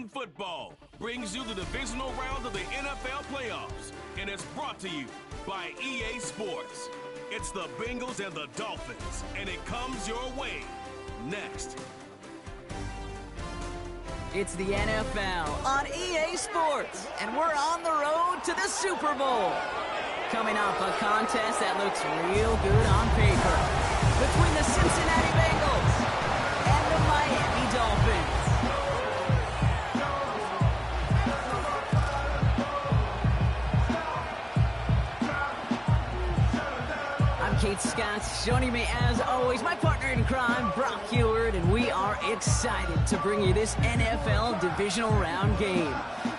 American football brings you the divisional round of the NFL playoffs, and it's brought to you by EA Sports. It's the Bengals and the Dolphins, and it comes your way next. It's the NFL on EA Sports, and we're on the road to the Super Bowl. Coming off a contest that looks real good on paper between the Cincinnati Bengals and the Miami Dolphins. I'm Kate Scott, joining me as always, my partner in crime, Brock Heward, and we are excited to bring you this NFL Divisional Round game.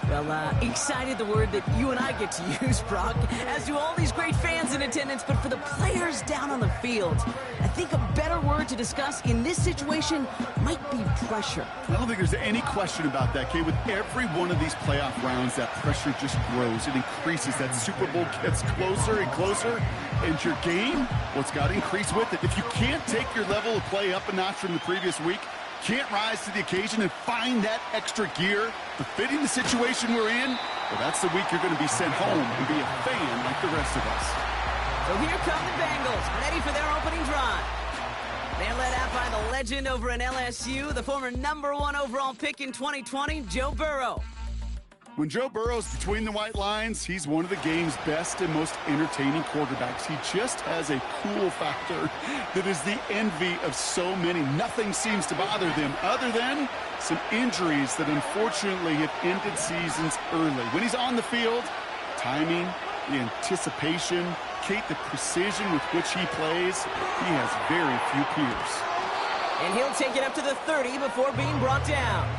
Well, excited, the word that you and I get to use, Brock, as do all these great fans in attendance, but for the players down on the field, I think a better word to discuss in this situation might be pressure. I don't think there's any question about that, Kate. With every one of these playoff rounds, that pressure just grows. It increases. That Super Bowl gets closer and closer, and your game, well, it's got to increase with it. If you can't take your level of play up a notch from the previous week, can't rise to the occasion and find that extra gear befitting the situation we're in, well, that's the week you're going to be sent home and be a fan like the rest of us. So here come the Bengals, ready for their opening drive. They're led out by the legend over in LSU, the former #1 overall pick in 2020, Joe Burrow. When Joe Burrow's between the white lines, he's one of the game's best and most entertaining quarterbacks. He just has a cool factor that is the envy of so many. Nothing seems to bother them other than some injuries that unfortunately have ended seasons early. When he's on the field, timing, the anticipation, Kate, the precision with which he plays, he has very few peers. And he'll take it up to the 30 before being brought down.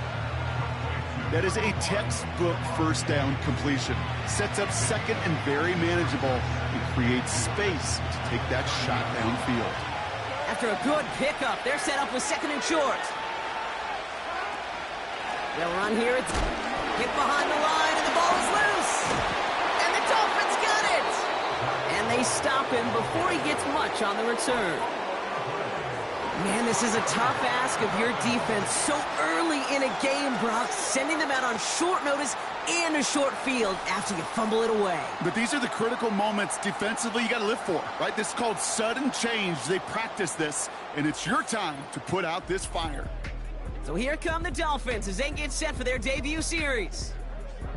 That is a textbook first down completion. Sets up second and very manageable and creates space to take that shot downfield. After a good pickup, they're set up with second and short. They'll run here. It's hit behind the line, and the ball is loose. And the Dolphins got it. And they stop him before he gets much on the return. Man, this is a tough ask of your defense so early in a game, Brock, sending them out on short notice and a short field after you fumble it away. But these are the critical moments defensively you got to live for, right? This is called sudden change. They practice this, and it's your time to put out this fire. So here come the Dolphins as they get set for their debut series.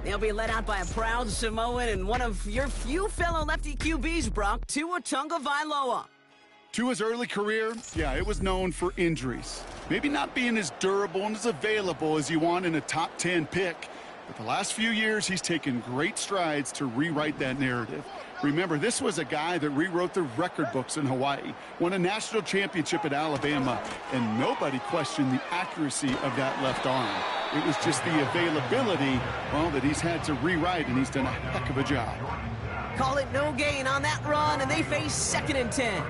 They'll be led out by a proud Samoan and one of your few fellow lefty QBs, Brock, Tua Tagovailoa. Tua's early career, yeah, it was known for injuries. Maybe not being as durable and as available as you want in a top 10 pick. But the last few years, he's taken great strides to rewrite that narrative. Remember, this was a guy that rewrote the record books in Hawaii, won a national championship at Alabama, and nobody questioned the accuracy of that left arm. It was just the availability, well, that he's had to rewrite, and he's done a heck of a job. Call it no gain on that run, and they face second and 10.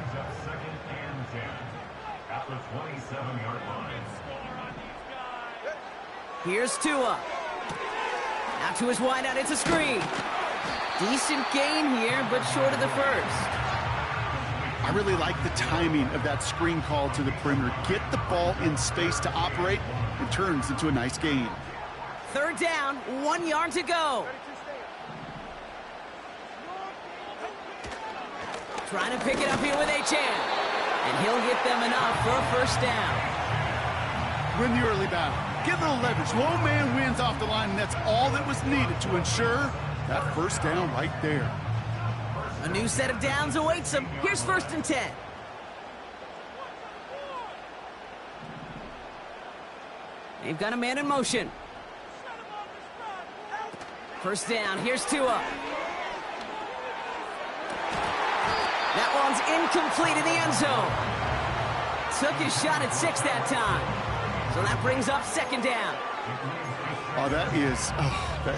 Here's Tua. Out to his wideout, it's a screen. Decent gain here, but short of the first. I really like the timing of that screen call to the perimeter. Get the ball in space to operate, and turns into a nice gain. Third down, 1 yard to go. Trying to pick it up here with Achane. And he'll get them enough for a first down. Win the early battle. Get a little leverage. Low man wins off the line, and that's all that was needed to ensure that first down right there. A new set of downs awaits them. Here's first and 10. They've got a man in motion. First down. Here's Tua. That one's incomplete in the end zone. Took his shot at 6 that time. So that brings up second down. Oh, that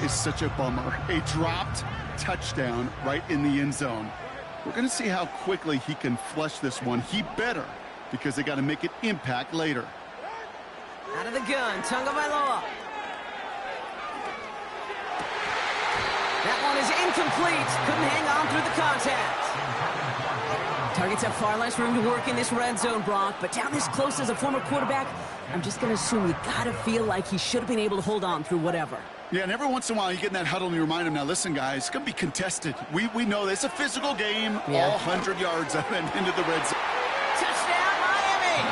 is such a bummer. A dropped touchdown right in the end zone. We're going to see how quickly he can flush this one. He better, because they got to make it impact later. Out of the gun, Tagovailoa. That one is incomplete. Couldn't hang on through the contact. Targets have far less room to work in this red zone, Brock, but down this close as a former quarterback, I'm just going to assume you got to feel like he should have been able to hold on through whatever. Yeah, and every once in a while you get in that huddle and you remind him, now listen, guys, it's going to be contested. We know this. It's a physical game, all 100 yards up and into the red zone. Touchdown, Miami!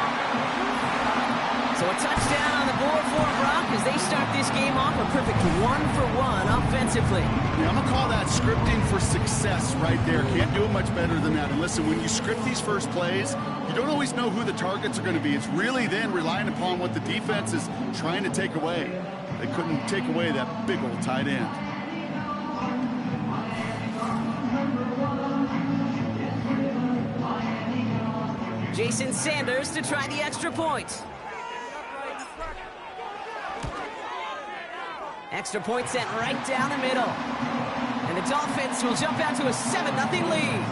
So a touchdown on the board for Brock as they start this game off a perfect 1-for-1 offensively. Yeah, I'm going to call that scripting for success right there. Can't do it much better than that. And listen, when you script these first plays, you don't always know who the targets are going to be. It's really then relying upon what the defense is trying to take away. They couldn't take away that big old tight end. Jason Sanders to try the extra point. Extra point sent right down the middle. And the Dolphins will jump out to a 7-0 lead.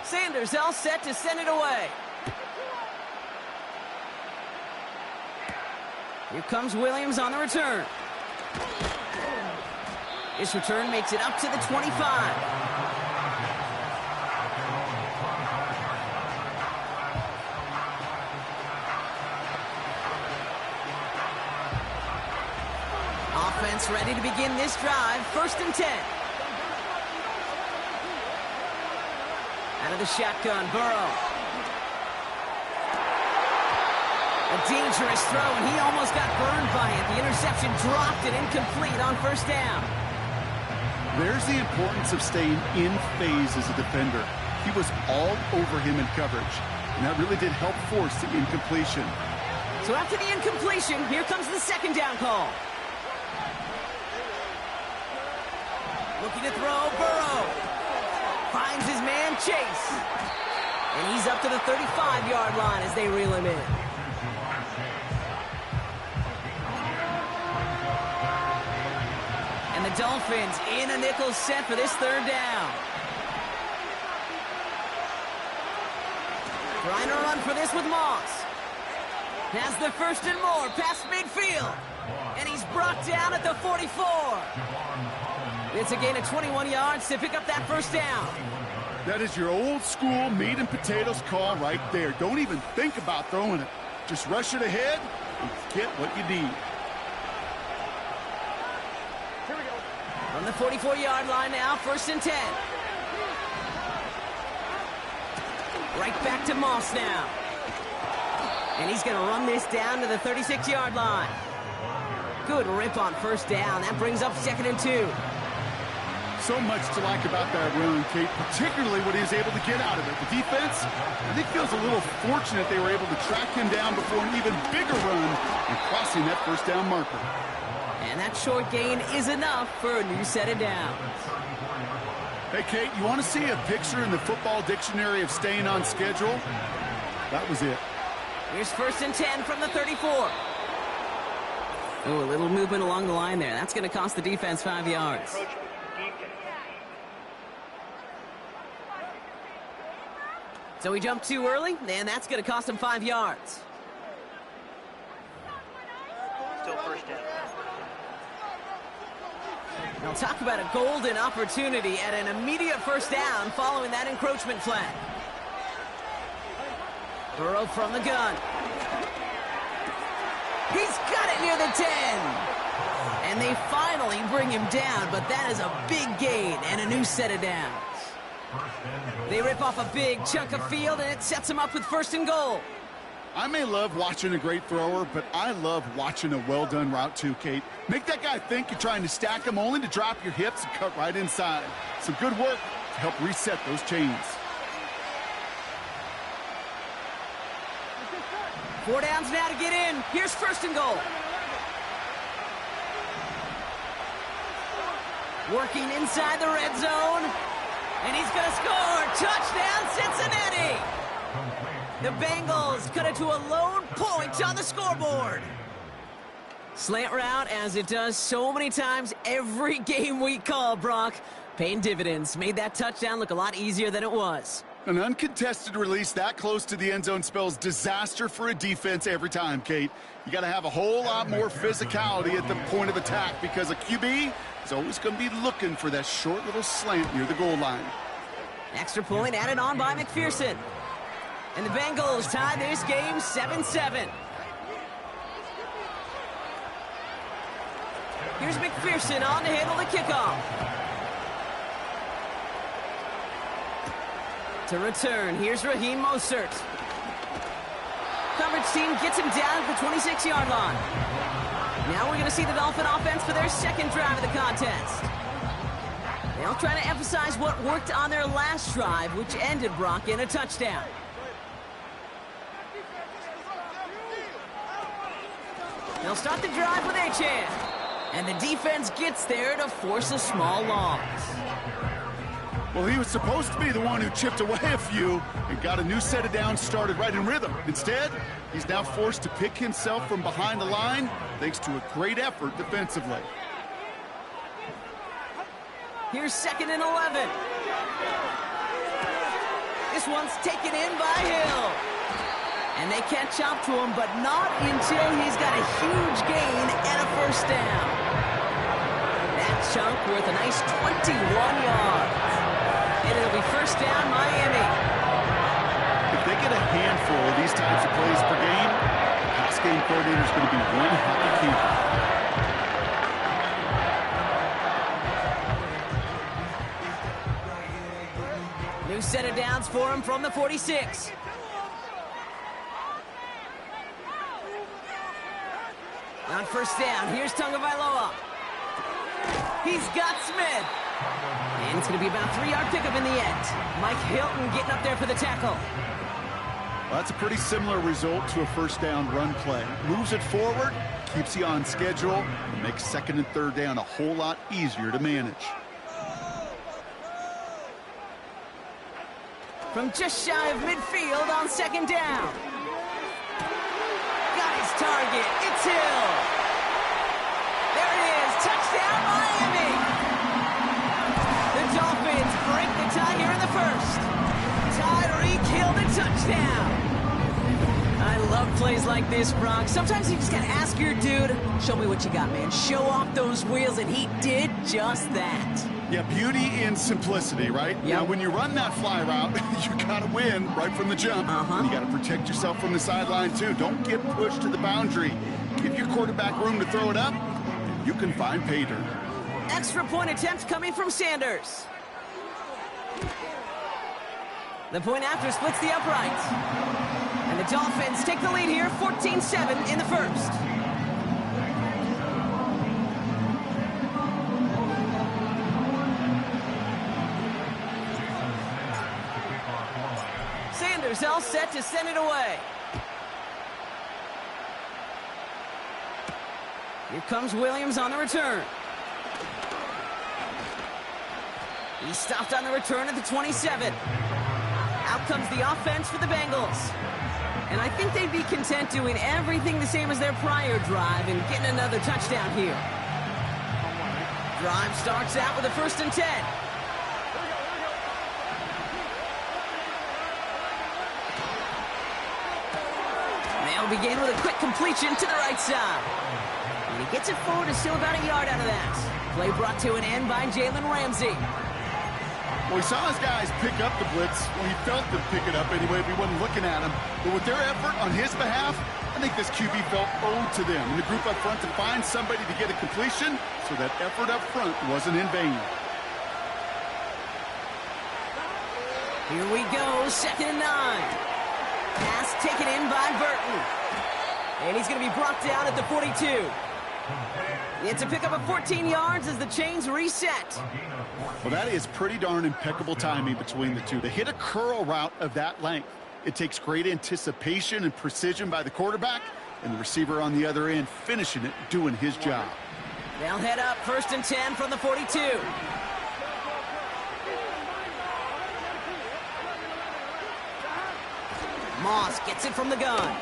Sanders all set to send it away. Here comes Williams on the return. This return makes it up to the 25. Offense ready to begin this drive. 1st and 10. Out of the shotgun, Burrow. A dangerous throw, and he almost got burned by it. The interception dropped and incomplete on 1st down. There's the importance of staying in phase as a defender. He was all over him in coverage, and that really did help force the incompletion. So after the incompletion, here comes the 2nd down call. Looking to throw, Burrow. Finds his man, Chase. And he's up to the 35-yard line as they reel him in. And the Dolphins in a nickel set for this 3rd down. Trying to run for this with Moss. Has the 1st and more past midfield. And he's brought down at the 44. It's a gain of 21 yards to pick up that 1st down. That is your old school meat and potatoes call right there. Don't even think about throwing it. Just rush it ahead and get what you need. From the 44-yard line now, 1st and 10. Right back to Moss now. And he's going to run this down to the 36-yard line. Good rip on 1st down. That brings up 2nd and 2. So much to like about that run, Kate, particularly what he was able to get out of it. The defense, I think, feels a little fortunate they were able to track him down before an even bigger run and crossing that 1st down marker. And that short gain is enough for a new set of downs. Hey, Kate, you want to see a picture in the football dictionary of staying on schedule? That was it. Here's 1st and 10 from the 34. Oh, a little movement along the line there. That's going to cost the defense 5 yards. So he jumped too early, and that's going to cost him 5 yards. Still 1st down. Now talk about a golden opportunity at an immediate 1st down following that encroachment flag. Burrow from the gun. He's got it near the 10. And they finally bring him down, but that is a big gain and a new set of downs. They rip off a big chunk of field, and it sets them up with 1st and goal. I may love watching a great thrower, but I love watching a well-done route too, Kate. Make that guy think you're trying to stack him only to drop your hips and cut right inside. Some good work to help reset those chains. 4 downs now to get in. Here's 1st and goal. Working inside the red zone. And he's going to score. Touchdown, Cincinnati. The Bengals cut it to a lone point on the scoreboard. Slant route, as it does so many times every game we call, Brock. Paying dividends. Made that touchdown look a lot easier than it was. An uncontested release that close to the end zone spells disaster for a defense every time, Kate. You got to have a whole lot more physicality at the point of attack because a QB is always going to be looking for that short little slant near the goal line. Extra point added on by McPherson. And the Bengals tie this game 7-7. Here's McPherson on to handle the kickoff. To return, here's Raheem Mostert. Coverage team gets him down at the 26-yard line. Now we're going to see the Dolphin offense for their second drive of the contest. They'll try to emphasize what worked on their last drive, which ended, Brock, in a touchdown. They'll start the drive with Achane. And the defense gets there to force a small loss. Well, he was supposed to be the one who chipped away a few and got a new set of downs started right in rhythm. Instead, he's now forced to pick himself from behind the line thanks to a great effort defensively. Here's 2nd and 11. This one's taken in by Hill. And they catch up to him, but not until he's got a huge gain and a first down. That chunk worth a nice 21 yards. And it'll be first down, Miami. If they get a handful of these types of plays per game, the pass game coordinator is going to be one happy camper. New set of downs for him from the 46. On first down, here's Tagovailoa. He's got Smith. And it's going to be about a 3-yard pickup in the end. Mike Hilton getting up there for the tackle. Well, that's a pretty similar result to a first down run play. Moves it forward, keeps you on schedule, and makes 2nd and 3rd down a whole lot easier to manage. From just shy of midfield on 2nd down. Got his target. It's Hill. There it is. Touchdown, Miami. The Dolphins break the tie here in the first. Tyreek Hill the touchdown. I love plays like this, Brock. Sometimes you just got to ask your dude, show me what you got, man. Show off those wheels, and he did just that. Yeah, beauty in simplicity, right? Yep. Now, when you run that fly route, you got to win right from the jump. You got to protect yourself from the sideline, too. Don't get pushed to the boundary. Give your quarterback room to throw it up, and you can find pay dirt. Extra point attempts coming from Sanders. The point after splits the uprights. And the Dolphins take the lead here, 14-7 in the first. Sanders all set to send it away. Here comes Williams on the return. He stopped on the return at the 27. Out comes the offense for the Bengals. And I think they'd be content doing everything the same as their prior drive and getting another touchdown here. Drive starts out with a 1st and 10. They'll begin with a quick completion to the right side. And he gets it forward to still about a yard out of that. Play brought to an end by Jalen Ramsey. Well, he saw his guys pick up the blitz. Well, he felt them pick it up anyway if he wasn't looking at him. But with their effort on his behalf, I think this QB felt owed to them and the group up front to find somebody to get a completion, so that effort up front wasn't in vain. Here we go, 2nd and 9. Pass taken in by Burton. And he's going to be brought down at the 42. It's a pickup of 14 yards as the chains reset. Well, that is pretty darn impeccable timing between the two. To hit a curl route of that length, it takes great anticipation and precision by the quarterback, and the receiver on the other end finishing it, doing his job. They'll head up 1st and 10 from the 42. Moss gets it from the gun.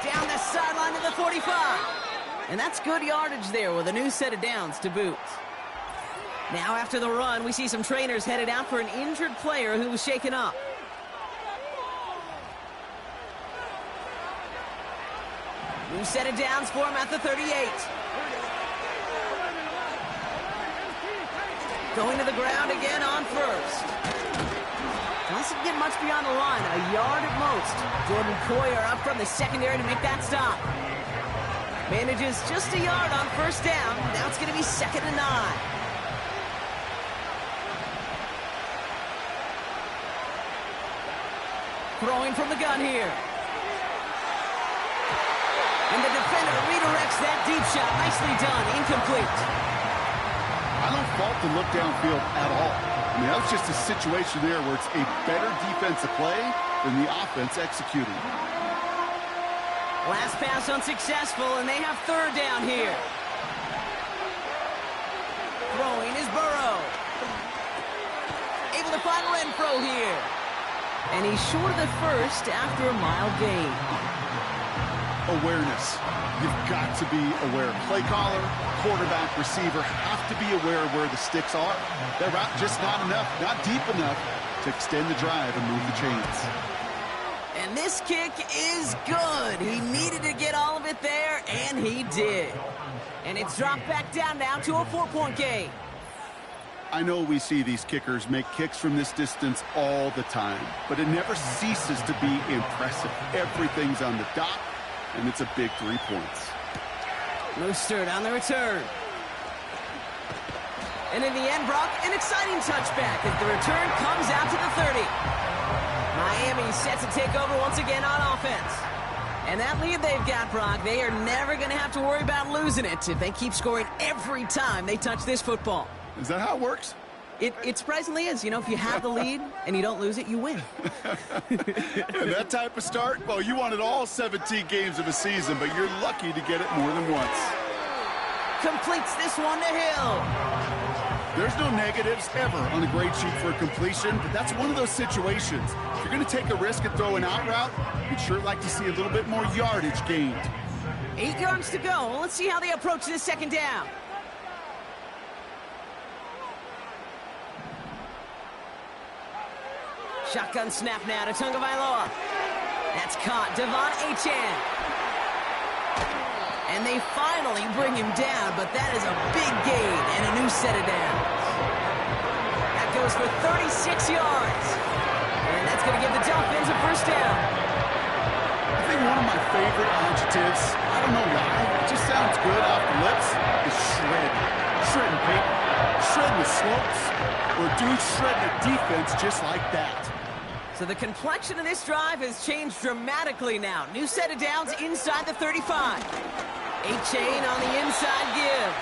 Down the sideline to the 45. And that's good yardage there with a new set of downs to boot. Now after the run, we see some trainers headed out for an injured player who was shaken up. New set of downs for him at the 38. Going to the ground again on first. Doesn't get much beyond the line, a yard at most. Jordan Coyer up from the secondary to make that stop. Manages just a yard on first down. Now it's going to be 2nd and 9. Throwing from the gun here. And the defender redirects that deep shot. Nicely done. Incomplete. I don't fault the look downfield at all. I mean, that was just a situation there where it's a better defensive play than the offense executing. Last pass unsuccessful, and they have 3rd down here. Throwing is Burrow. Able to find Renfro here. And he's short of the first after a mile gain. Awareness. You've got to be aware. Play caller, quarterback, receiver have to be aware of where the sticks are. That route just not enough, not deep enough to extend the drive and move the chains. And this kick is good. He needed to get all of it there, and he did. And it's dropped back down now to a 4-point game. I know we see these kickers make kicks from this distance all the time, but it never ceases to be impressive. Everything's on the dot, and it's a big 3 points. Mostert on the return. And in the end, Brock, an exciting touchback as the return comes out to the 30. Miami set to take over once again on offense. And that lead they've got, Brock, they are never going to have to worry about losing it if they keep scoring every time they touch this football. Is that how it works? It surprisingly is. You know, if you have the lead and you don't lose it, you win. And that type of start, well, you wanted all 17 games of a season, but you're lucky to get it more than once. Completes this one to Hill. There's no negatives ever on a grade sheet for a completion, but that's one of those situations. If you're going to take a risk and throw an out route, you'd sure like to see a little bit more yardage gained. 8 yards to go. Let's see how they approach this 2nd down. Shotgun snap now to Tagovailoa. That's caught. Devon Achane. And they finally bring him down, but that is a big gain and a new set of downs. That goes for 36 yards. And that's going to give the Dolphins a 1st down. I think one of my favorite adjectives, I don't know why, it just sounds good off the lips, is shred. Shredding paper. Shredding the slopes. Or a dude shredding a defense just like that. So the complexion of this drive has changed dramatically now. New set of downs inside the 35. Achane on the inside give.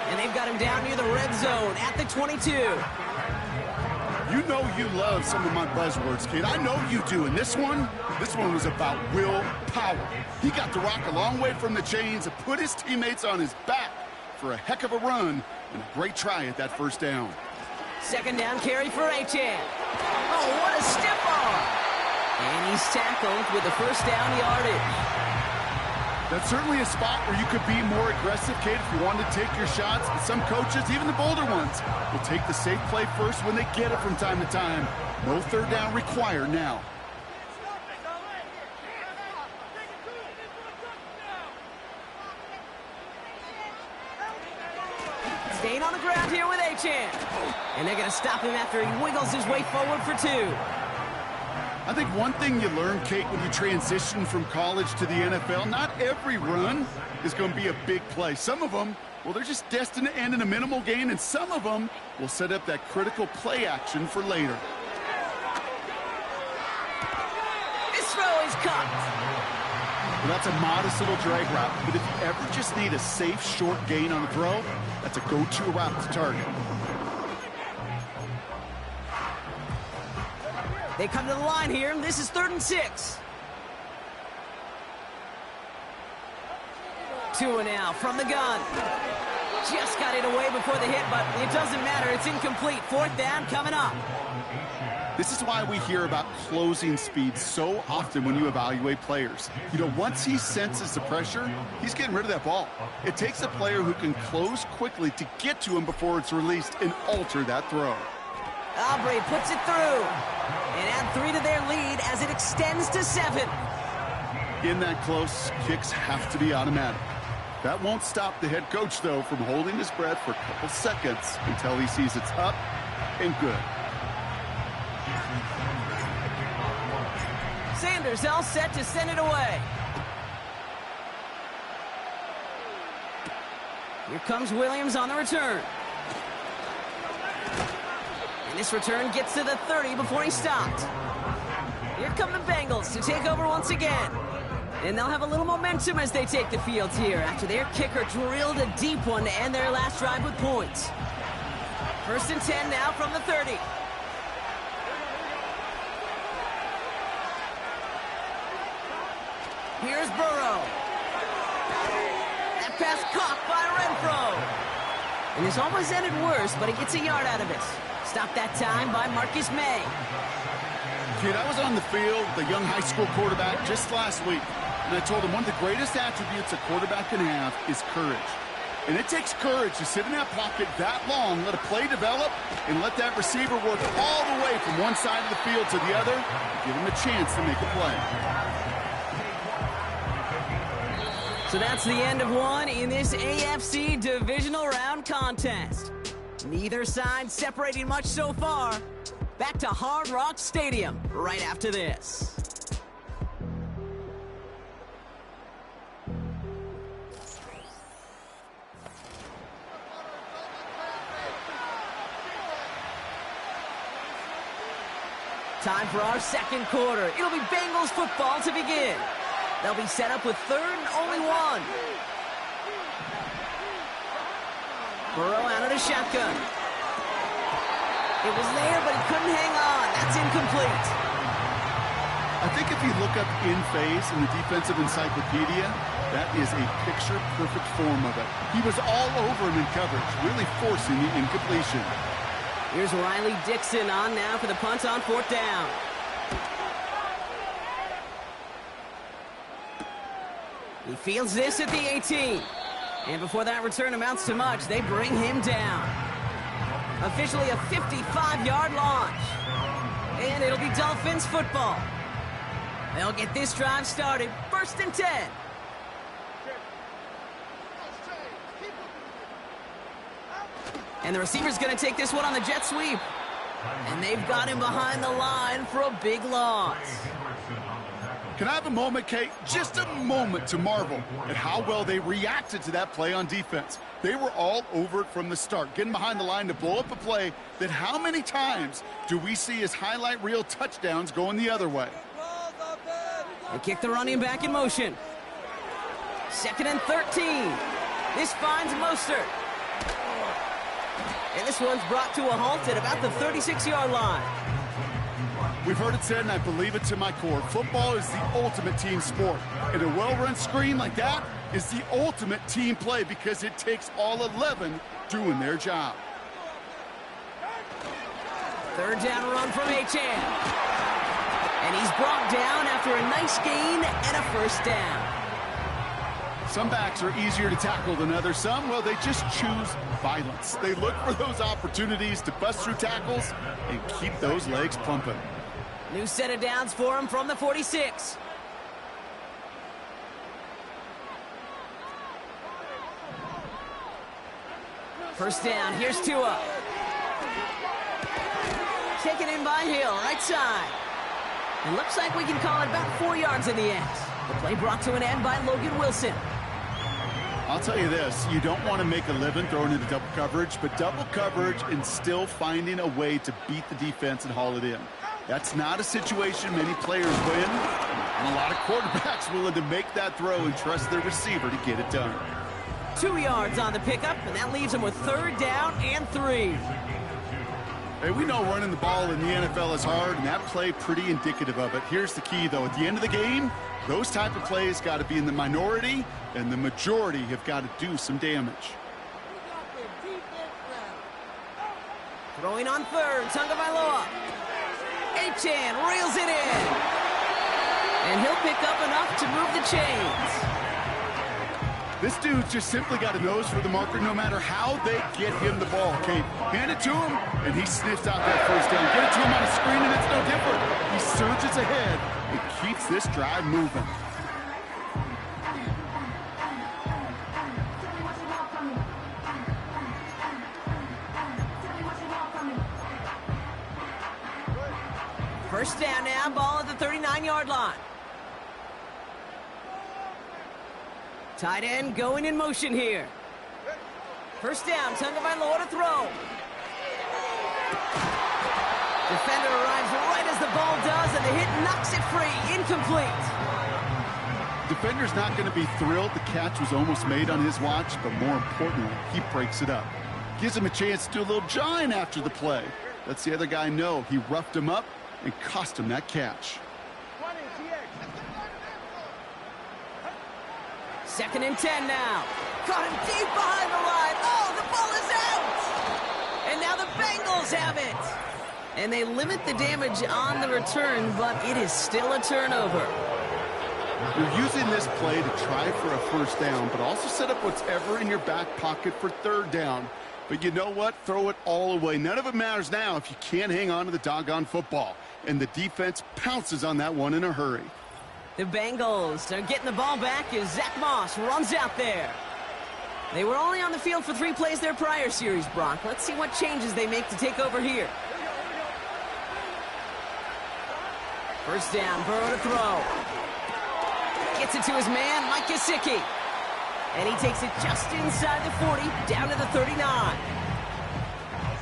And they've got him down near the red zone at the 22. You know you love some of my buzzwords, kid. I know you do. And this one was about willpower. He got the rock a long way from the chains and put his teammates on his back for a heck of a run and a great try at that 1st down. 2nd down carry for Achane. Oh, what a stiff arm. And he's tackled with the 1st down yardage. That's certainly a spot where you could be more aggressive, kid, if you wanted to take your shots. And some coaches, even the bolder ones, will take the safe play first when they get it from time to time. No 3rd down required now. Staying on the ground here with Achane. And they're going to stop him after he wiggles his way forward for 2. I think one thing you learn, Kate, when you transition from college to the NFL, not every run is going to be a big play. Some of them, well, they're just destined to end in a minimal gain, and some of them will set up that critical play action for later. This throw is caught. Well, that's a modest little drag route, but if you ever just need a safe, short gain on the throw, that's a go-to route to target. They come to the line here, and this is 3rd and 6. Tua now from the gun. Just got it away before the hit, but it doesn't matter. It's incomplete. Fourth down coming up. This is why we hear about closing speed so often when you evaluate players. You know, once he senses the pressure, he's getting rid of that ball. It takes a player who can close quickly to get to him before it's released and alter that throw. Aubrey puts it through. And add 3 to their lead as it extends to 7. In that close, kicks have to be automatic. That won't stop the head coach, though, from holding his breath for a couple seconds until he sees it's up and good. Sanders all set to send it away. Here comes Williams on the return. And this return gets to the 30 before he stopped. Here come the Bengals to take over once again. And they'll have a little momentum as they take the field here after their kicker drilled a deep one to end their last drive with points. 1st and 10 now from the 30. Here's Burrow. That pass caught by Renfro. And this almost ended worse, but he gets a yard out of it. Stopped that time by Marcus May. Kid, I was on the field, the young high school quarterback, just last week. And I told him one of the greatest attributes a quarterback can have is courage. And it takes courage to sit in that pocket that long, let a play develop, and let that receiver work all the way from one side of the field to the other, and give him a chance to make a play. So that's the end of one in this AFC Divisional Round contest. Neither side separating much so far. Back to Hard Rock Stadium right after this. Time for our second quarter. It'll be Bengals football to begin. They'll be set up with 3rd and only 1. Burrow out of the shotgun. It was there, but he couldn't hang on. That's incomplete. I think if you look up in phase in the defensive encyclopedia, that is a picture-perfect form of it. He was all over him in coverage, really forcing the incompletion. Here's Riley Dixon on now for the punt on 4th down. He fields this at the 18. And before that return amounts to much, they bring him down. Officially a 55-yard launch. And it'll be Dolphins football. They'll get this drive started. 1st and 10. And the receiver's going to take this one on the jet sweep. And they've got him behind the line for a big loss. Can I have a moment, Kate? Just a moment to marvel at how well they reacted to that play on defense. They were all over it from the start, getting behind the line to blow up a play that how many times do we see as highlight reel touchdowns going the other way? They kick the running back in motion. 2nd and 13. This finds Mostert. And this one's brought to a halt at about the 36-yard line. We've heard it said, and I believe it to my core, football is the ultimate team sport. And a well-run screen like that is the ultimate team play because it takes all 11 doing their job. 3rd down run from Achane. And he's brought down after a nice gain and a 1st down. Some backs are easier to tackle than others. Some, well, they just choose violence. They look for those opportunities to bust through tackles and keep those legs pumping. New set of downs for him from the 46. First down, here's Tua. Taken in by Hill, right side. And looks like we can call it about 4 yards in the end. The play brought to an end by Logan Wilson. I'll tell you this, you don't want to make a living throwing into double coverage, but double coverage and still finding a way to beat the defense and haul it in. That's not a situation many players win, and a lot of quarterbacks willing to make that throw and trust their receiver to get it done. 2 yards on the pickup, and that leaves them with 3rd down and 3. Hey, we know running the ball in the NFL is hard, and that play pretty indicative of it. Here's the key, though. At the end of the game, those type of plays got to be in the minority, and the majority have got to do some damage. Throwing on third, Tagovailoa. Achane reels it in. And he'll pick up enough to move the chains. This dude's just simply got a nose for the marker no matter how they get him the ball. Okay, hand it to him, and he sniffs out that first down. Get it to him on a screen, and it's no different. He surges ahead and keeps this drive moving. First down now, ball at the 39-yard line. Tight end going in motion here. First down, Tagovailoa to throw. Defender arrives right as the ball does, and the hit knocks it free. Incomplete. Defender's not going to be thrilled the catch was almost made on his watch, but more importantly, he breaks it up. Gives him a chance to do a little jawing after the play. Lets the other guy know he roughed him up and cost him that catch. 2nd and 10 now. Caught him deep behind the line. Oh, the ball is out! And now the Bengals have it. And they limit the damage on the return, but it is still a turnover. You're using this play to try for a first down, but also set up what's ever in your back pocket for third down. But you know what? Throw it all away. None of it matters now if you can't hang on to the doggone football. And the defense pounces on that one in a hurry. The Bengals are getting the ball back as Zach Moss runs out there. They were only on the field for 3 plays their prior series, Brock. Let's see what changes they make to take over here. First down, Burrow to throw. Gets it to his man, Mike Gesicki. And he takes it just inside the 40, down to the 39.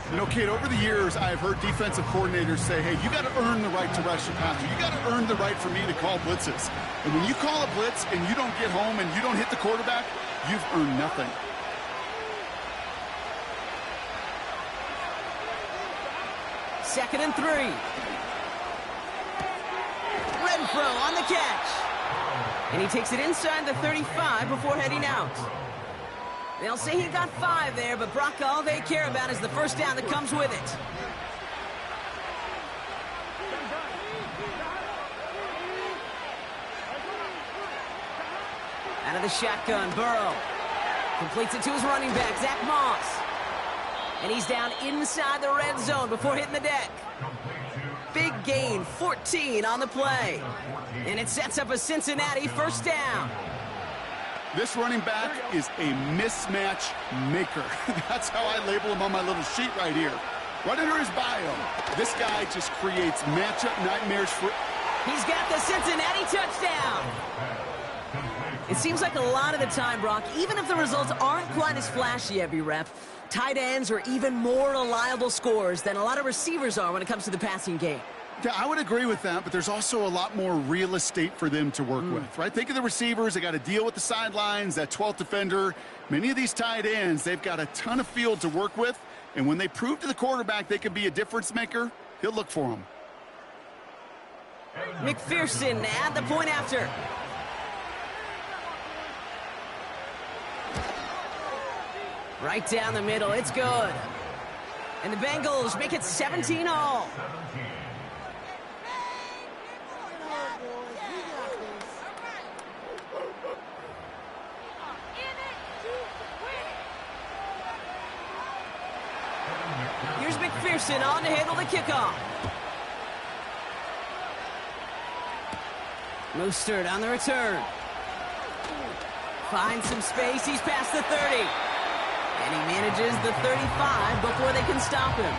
You know, Kate, over the years, I've heard defensive coordinators say, hey, you got to earn the right to rush the passer. You got to earn the right for me to call blitzes. And when you call a blitz and you don't get home and you don't hit the quarterback, you've earned nothing. Second and 3. Renfro on the catch. And he takes it inside the 35 before heading out. They'll say he got 5 there, but Brock, all they care about is the first down that comes with it. Out of the shotgun, Burrow completes it to his running back, Zach Moss. And he's down inside the red zone before hitting the deck. Big gain, 14 on the play. And it sets up a Cincinnati first down. This running back is a mismatch maker. That's how I label him on my little sheet right here. Right under his bio, this guy just creates matchup nightmares for... He's got the Cincinnati touchdown. It seems like a lot of the time, Brock, even if the results aren't quite as flashy every rep, tight ends are even more reliable scorers than a lot of receivers are when it comes to the passing game. Yeah, I would agree with that, but there's also a lot more real estate for them to work with, right? Think of the receivers. They got to deal with the sidelines, that 12th defender. Many of these tight ends, they've got a ton of field to work with, and when they prove to the quarterback they can be a difference maker, he'll look for them. McPherson at the point after. Right down the middle, it's good. And the Bengals make it 17-all. Here's McPherson on to handle the kickoff. Mostert on the return. Finds some space, he's past the 30. And he manages the 35 before they can stop him.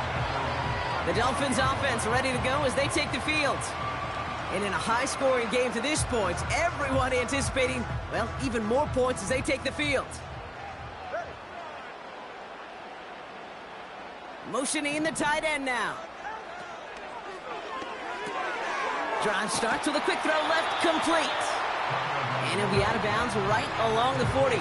The Dolphins offense ready to go as they take the field. And in a high-scoring game to this point, everyone anticipating, well, even more points as they take the field. Motioning the tight end now. Drive starts with a quick throw left, complete. And he'll be out of bounds right along the 40.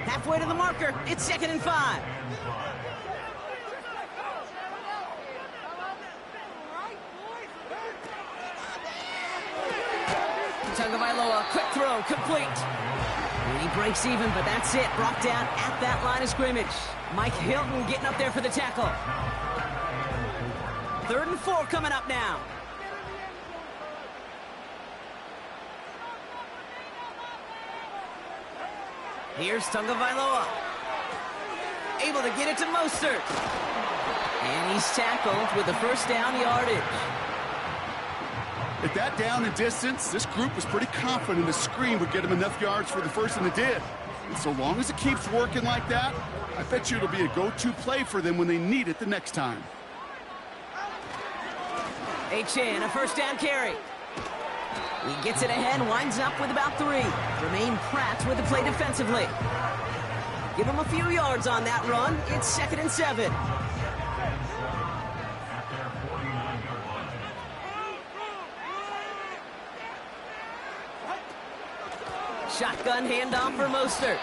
Halfway to the marker, it's 2nd and 5. Tagovailoa, quick throw, complete. And he breaks even, but that's it. Brought down at that line of scrimmage. Mike Hilton getting up there for the tackle. 3rd and 4 coming up now. Here's Tagovailoa. Able to get it to Mostert. And he's tackled with the first down yardage. At that down and distance, this group was pretty confident a screen would get him enough yards for the first, and it did. And so long as it keeps working like that, I bet you it'll be a go-to play for them when they need it the next time. H.N., a first down carry. He gets it ahead, winds up with about 3. Jermaine Pratt with the play defensively. Give him a few yards on that run. It's 2nd and 7. Shotgun handoff for Mostert.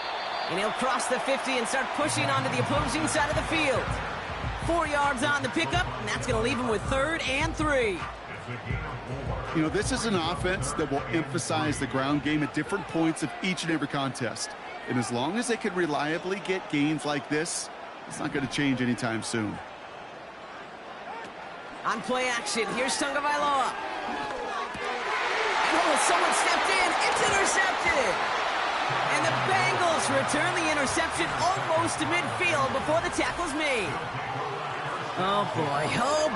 And he'll cross the 50 and start pushing onto the opposing side of the field. 4 yards on the pickup, and that's going to leave him with 3rd and 3. You know, this is an offense that will emphasize the ground game at different points of each and every contest. And as long as they can reliably get gains like this, it's not going to change anytime soon. On play action, here's Tagovailoa. Oh, someone stepped in. It's intercepted. And the Bengals return the interception almost to midfield before the tackle's made. Oh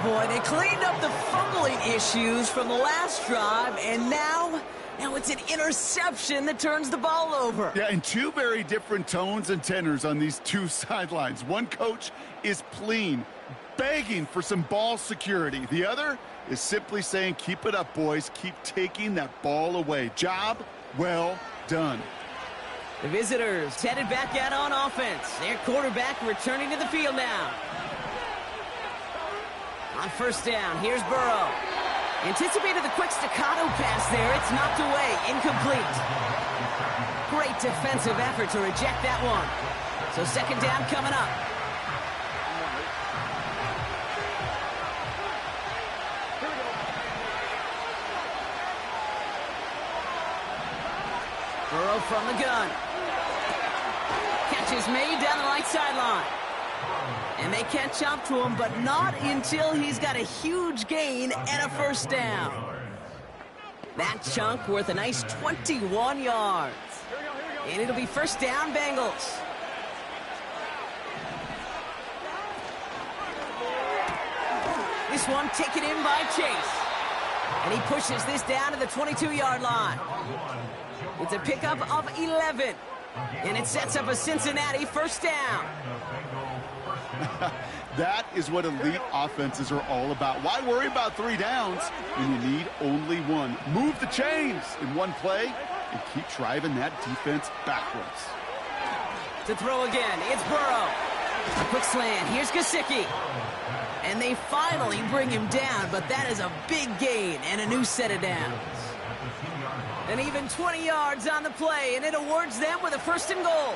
boy, they cleaned up the fumbling issues from the last drive, and now it's an interception that turns the ball over. Yeah, and 2 very different tones and tenors on these 2 sidelines. One coach is pleading, begging for some ball security. The other is simply saying, keep it up, boys. Keep taking that ball away. Job well done. The visitors headed back out on offense. Their quarterback returning to the field now. On first down, here's Burrow. Anticipated the quick staccato pass there. It's knocked away, incomplete. Great defensive effort to reject that one. So 2nd down coming up. Burrow from the gun. Catch is made down the right sideline. And they catch up to him, but not until he's got a huge gain and a first down. That chunk worth a nice 21 yards. And it'll be first down, Bengals. This one taken in by Chase. And he pushes this down to the 22-yard line. It's a pickup of 11. And it sets up a Cincinnati first down. That is what elite offenses are all about. Why worry about 3 downs when you need only 1? Move the chains in one play and keep driving that defense backwards. To throw again, it's Burrow. A quick slant. Here's Gesicki. And they finally bring him down, but that is a big gain and a new set of downs. And even 20 yards on the play, and it awards them with a 1st and goal.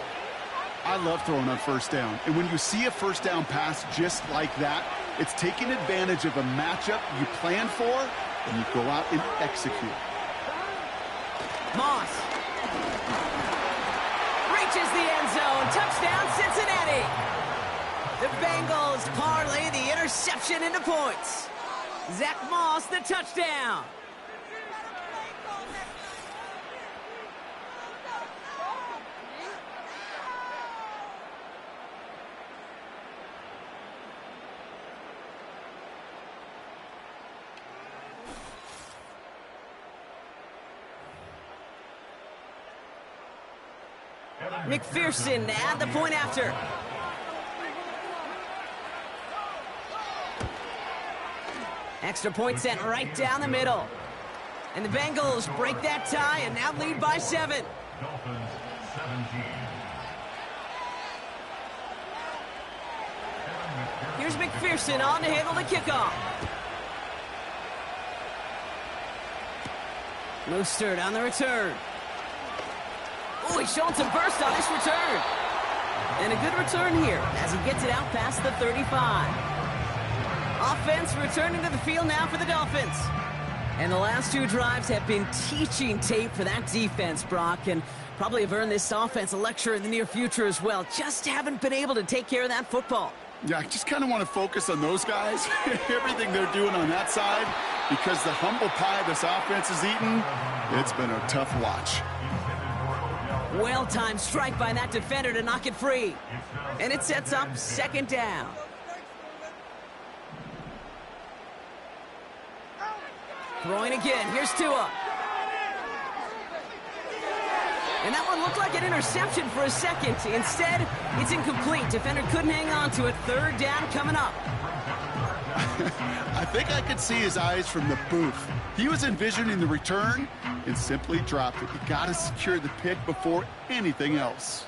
I love throwing on first down. And when you see a first down pass just like that, it's taking advantage of a matchup you plan for, and you go out and execute. Moss. Reaches the end zone. Touchdown, Cincinnati. The Bengals parlay the interception into points. Zach Moss, the touchdown. McPherson to add the point after. Extra point sent right down the middle. And the Bengals break that tie and now lead by 7. Here's McPherson on to handle the kickoff. Mostert on the return. Oh, he's showing some burst on this return. And a good return here as he gets it out past the 35. Offense returning to the field now for the Dolphins. And the last 2 drives have been teaching tape for that defense, Brock, and probably have earned this offense a lecture in the near future as well. Just haven't been able to take care of that football. Yeah, I just kind of want to focus on those guys, everything they're doing on that side, because the humble pie this offense is eating, it's been a tough watch. Well-timed strike by that defender to knock it free. And it sets up 2nd down. Throwing again. Here's Tua. And that one looked like an interception for a second. Instead, it's incomplete. Defender couldn't hang on to it. 3rd down coming up. I think I could see his eyes from the booth. He was envisioning the return and simply dropped it. You got to secure the pick before anything else.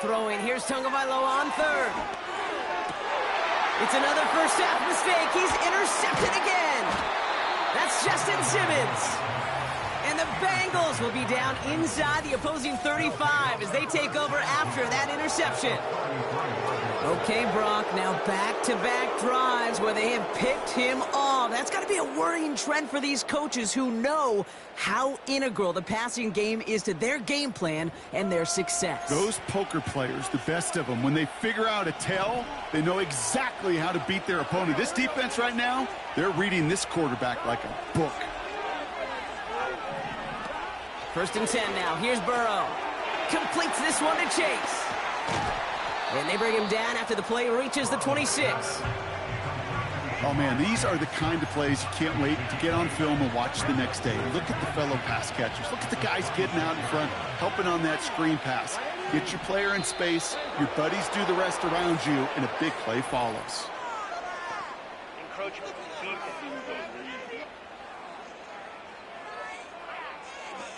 Throwing. Here's Tagovailoa on 3rd. It's another first half mistake. He's intercepted again. That's Justin Simmons. And the Bengals will be down inside the opposing 35 as they take over after that interception. Okay, Brock, now back-to-back drives where they have picked him off. That's got to be a worrying trend for these coaches who know how integral the passing game is to their game plan and their success. Those poker players, the best of them, when they figure out a tell, they know exactly how to beat their opponent. This defense right now, they're reading this quarterback like a book. 1st and 10 now. Here's Burrow. Completes this one to Chase. And they bring him down after the play reaches the 26. Oh, man, these are the kind of plays you can't wait to get on film and watch the next day. Look at the fellow pass catchers. Look at the guys getting out in front, helping on that screen pass. Get your player in space, your buddies do the rest around you, and a big play follows. Encroachment.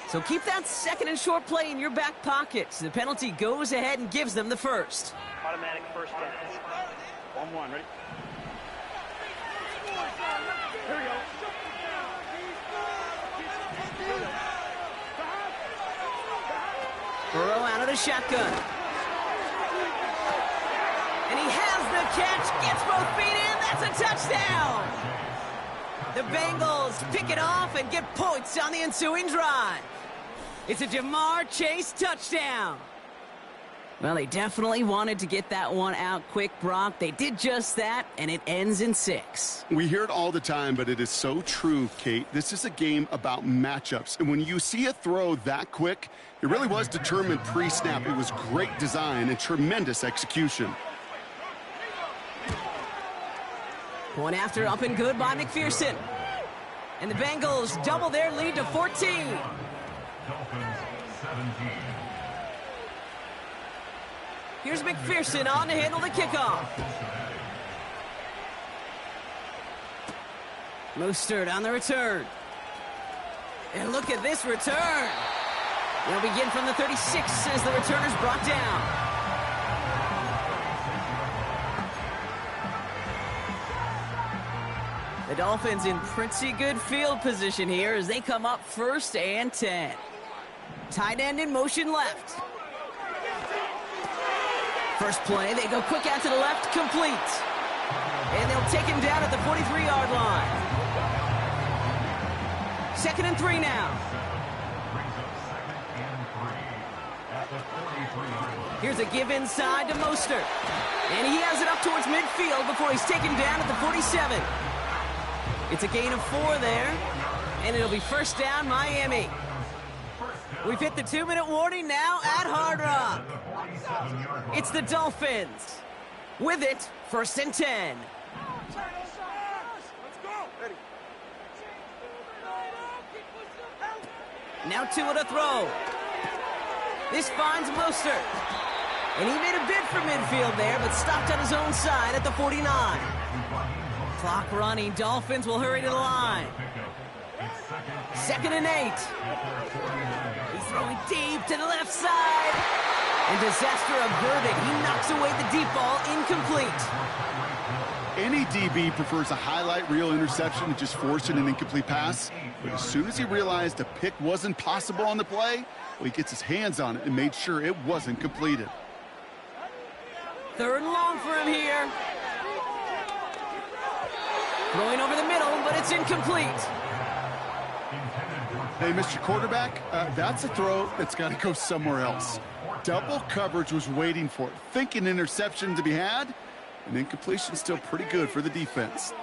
So keep that 2nd and short play in your back pocket. So the penalty goes ahead and gives them the first. Automatic 1st down. 1-1, ready? Here we go. Burrow out of the shotgun. And he has the catch, gets both feet in, that's a touchdown! The Bengals pick it off and get points on the ensuing drive. It's a Jamar Chase touchdown. Well, they definitely wanted to get that one out quick, Brock. They did just that, and it ends in 6. We hear it all the time, but it is so true, Kate. This is a game about matchups. And when you see a throw that quick, it really was determined pre-snap. It was great design and tremendous execution. Point after up and good by McPherson. And the Bengals double their lead to 14. Here's McPherson on to handle the kickoff. Mostert on the return. And look at this return. They'll begin from the 36 as the returner's brought down. The Dolphins in pretty good field position here as they come up 1st and 10. Tight end in motion left. First play, they go quick out to the left, complete. And they'll take him down at the 43-yard line. 2nd and 3 now. Here's a give inside to Mostert. And he has it up towards midfield before he's taken down at the 47. It's a gain of 4 there, and it'll be 1st down, Miami. We've hit the 2-minute warning now at Hard Rock. It's the Dolphins. With it, 1st and 10. Now Tua to throw. This finds Mostert. And he made a bid for midfield there, but stopped on his own side at the 49. Clock running. Dolphins will hurry to the line. 2nd and 8. He's throwing deep to the left side. And disaster averted. He knocks away the deep ball, incomplete. Any DB prefers a highlight reel interception to just forcing an incomplete pass. But as soon as he realized a pick wasn't possible on the play, well, he gets his hands on it and made sure it wasn't completed. 3rd and long for him here. Throwing over the middle, but it's incomplete. Hey, Mr. Quarterback, that's a throw that's got to go somewhere else. Double coverage was waiting for it, thinking interception to be had, and incompletion still pretty good for the defense.